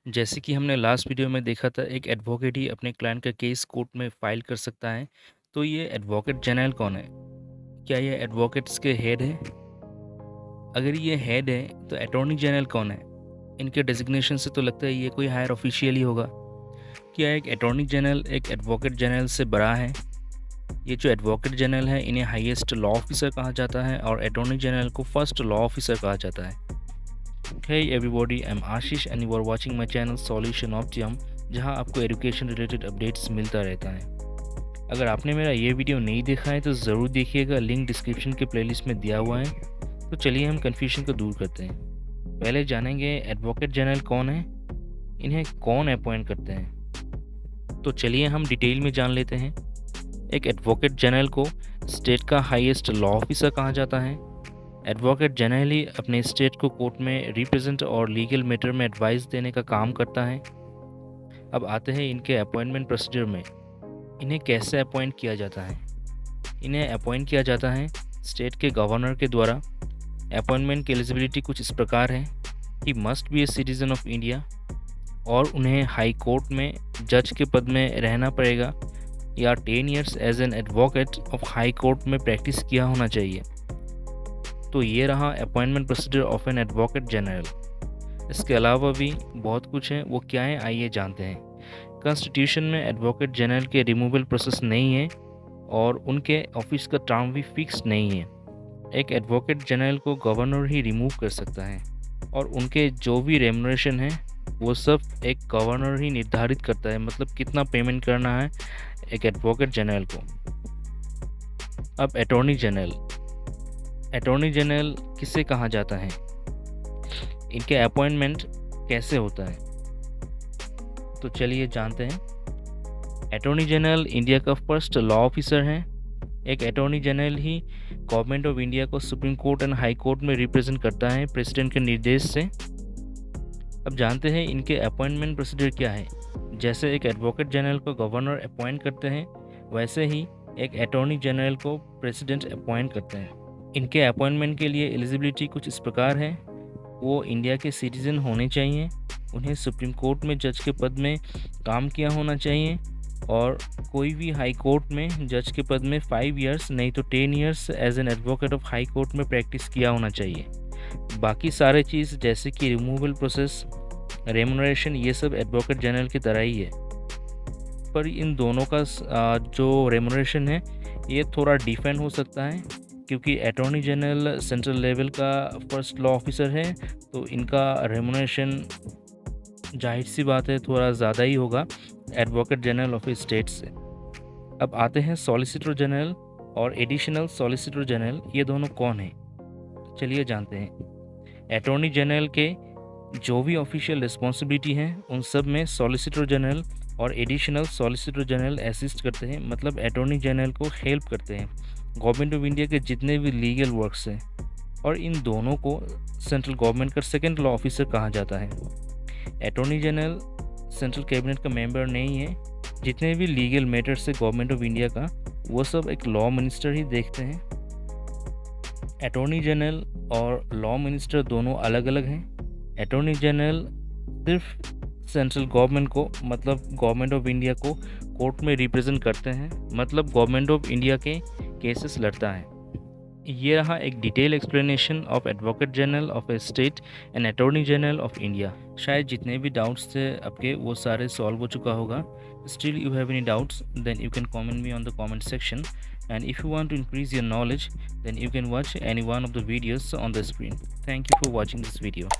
जैसे कि हमने लास्ट वीडियो में देखा था, एक एडवोकेट ही अपने क्लाइंट का केस कोर्ट में फाइल कर सकता है। तो ये एडवोकेट जनरल कौन है? क्या ये एडवोकेट्स के हेड है? अगर ये हेड है तो अटॉर्नी जनरल कौन है? इनके डेजिग्नेशन से तो लगता है ये कोई हायर ऑफिशियल ही होगा। क्या एक अटॉर्नी जनरल एक एडवोकेट जनरल से बड़ा है? ये जो एडवोकेट जनरल है इन्हें हाईएस्ट लॉ ऑफिसर कहा जाता है और अटॉर्नी जनरल को फर्स्ट लॉ ऑफिसर कहा जाता है। Hey everybody, I'm Ashish and you are watching my channel Solution Optimum, जहां आपको एजुकेशन रिलेटेड अपडेट्स मिलता रहता है। अगर आपने मेरा ये वीडियो नहीं देखा है तो ज़रूर देखिएगा, लिंक डिस्क्रिप्शन के प्लेलिस्ट में दिया हुआ है। तो चलिए हम कन्फ्यूजन को दूर करते हैं। पहले जानेंगे एडवोकेट जनरल कौन है, इन्हें कौन अपॉइंट करते हैं। तो चलिए हम डिटेल में जान लेते हैं। एक एडवोकेट जनरल को स्टेट का हाईएस्ट लॉ ऑफिसर कहा जाता है। एडवोकेट जनरली अपने स्टेट को कोर्ट में रिप्रेजेंट और लीगल मैटर में एडवाइस देने का काम करता है। अब आते हैं इनके अपॉइंटमेंट प्रोसीजर में। इन्हें कैसे अपॉइंट किया जाता है? इन्हें अपॉइंट किया जाता है स्टेट के गवर्नर के द्वारा। अपॉइंटमेंट की एलिजिबिलिटी कुछ इस प्रकार है कि must be A citizen of India और उन्हें हाई कोर्ट में जज के पद में रहना पड़ेगा या 10 years as an advocate of high court में प्रैक्टिस किया होना चाहिए। तो ये रहा appointment procedure of an advocate general. इसके अलावा भी बहुत कुछ है, वो क्या है आइए जानते हैं। कॉन्स्टिट्यूशन में एडवोकेट जनरल के रिमूवल प्रोसेस नहीं है और उनके ऑफिस का टर्म भी फिक्स नहीं है। एक एडवोकेट जनरल को गवर्नर ही रिमूव कर सकता है और उनके जो भी रेमुनरेशन है वो सब एक गवर्नर ही निर्धारित करता है, मतलब कितना पेमेंट करना है एक एडवोकेट जनरल को। अब अटॉर्नी जनरल, अटॉर्नी जनरल किसे कहा जाता है, इनके अपॉइंटमेंट कैसे होता है, तो चलिए जानते हैं। अटॉर्नी जनरल इंडिया का फर्स्ट लॉ ऑफिसर है। एक अटॉर्नी जनरल ही गवर्नमेंट ऑफ इंडिया को supreme court and high court में रिप्रेजेंट करता है प्रेसिडेंट के निर्देश से। अब जानते हैं इनके अपॉइंटमेंट प्रोसीजर क्या है। जैसे एक एडवोकेट जनरल को गवर्नर अपॉइंट करते हैं, वैसे ही एक अटॉर्नी जनरल को प्रेसिडेंट अपॉइंट करते हैं। इनके अपॉइंटमेंट के लिए एलिजिबिलिटी कुछ इस प्रकार है। वो इंडिया के सिटीज़न होने चाहिए, उन्हें सुप्रीम कोर्ट में जज के पद में काम किया होना चाहिए और कोई भी हाई कोर्ट में जज के पद में 5 ईयर्स नहीं तो 10 years as an advocate of high court में प्रैक्टिस किया होना चाहिए। बाकी सारे चीज़ जैसे कि रिमूवल प्रोसेस, रेमुनरेशन, ये सब एडवोकेट जनरल की तरह ही है। पर इन दोनों का जो रेमुनरेशन है ये थोड़ा डिफरेंट हो सकता है, क्योंकि अटॉर्नी जनरल सेंट्रल लेवल का फर्स्ट लॉ ऑफिसर है तो इनका रेमुनरेशन जाहिर सी बात है थोड़ा ज़्यादा ही होगा एडवोकेट जनरल ऑफ स्टेट से। अब आते हैं सॉलिसिटर जनरल और एडिशनल सॉलिसिटर जनरल, ये दोनों कौन हैं, चलिए जानते हैं। अटॉर्नी जनरल के जो भी ऑफिशियल रिस्पॉन्सिबिलिटी हैं उन सब में सॉलिसिटर जनरल और एडिशनल सॉलिसिटर जनरल असिस्ट करते हैं, मतलब अटॉर्नी जनरल को हेल्प करते हैं गवर्नमेंट ऑफ इंडिया के जितने भी लीगल वर्क्स हैं। और इन दोनों को सेंट्रल गवर्नमेंट का सेकंड लॉ ऑफिसर कहा जाता है। अटॉर्नी जनरल सेंट्रल कैबिनेट का मेंबर नहीं है। जितने भी लीगल मैटर्स है गवर्नमेंट ऑफ इंडिया का वो सब एक लॉ मिनिस्टर ही देखते हैं। अटॉर्नी जनरल और लॉ मिनिस्टर दोनों अलग अलग हैं। अटॉर्नी जनरल सिर्फ सेंट्रल गवर्नमेंट को, मतलब गवर्नमेंट ऑफ इंडिया को कोर्ट में रिप्रेजेंट करते हैं, मतलब गवर्नमेंट ऑफ इंडिया के केसेस लड़ता है। ये रहा एक detail explanation of advocate general of A state and attorney general of India. शायद जितने भी डाउट्स थे आपके वो सारे सॉल्व हो चुका होगा। Still you have any doubts then you can comment me on the comment section, and if you want to increase your knowledge then you can watch any one of the videos on the screen. Thank you for watching this video.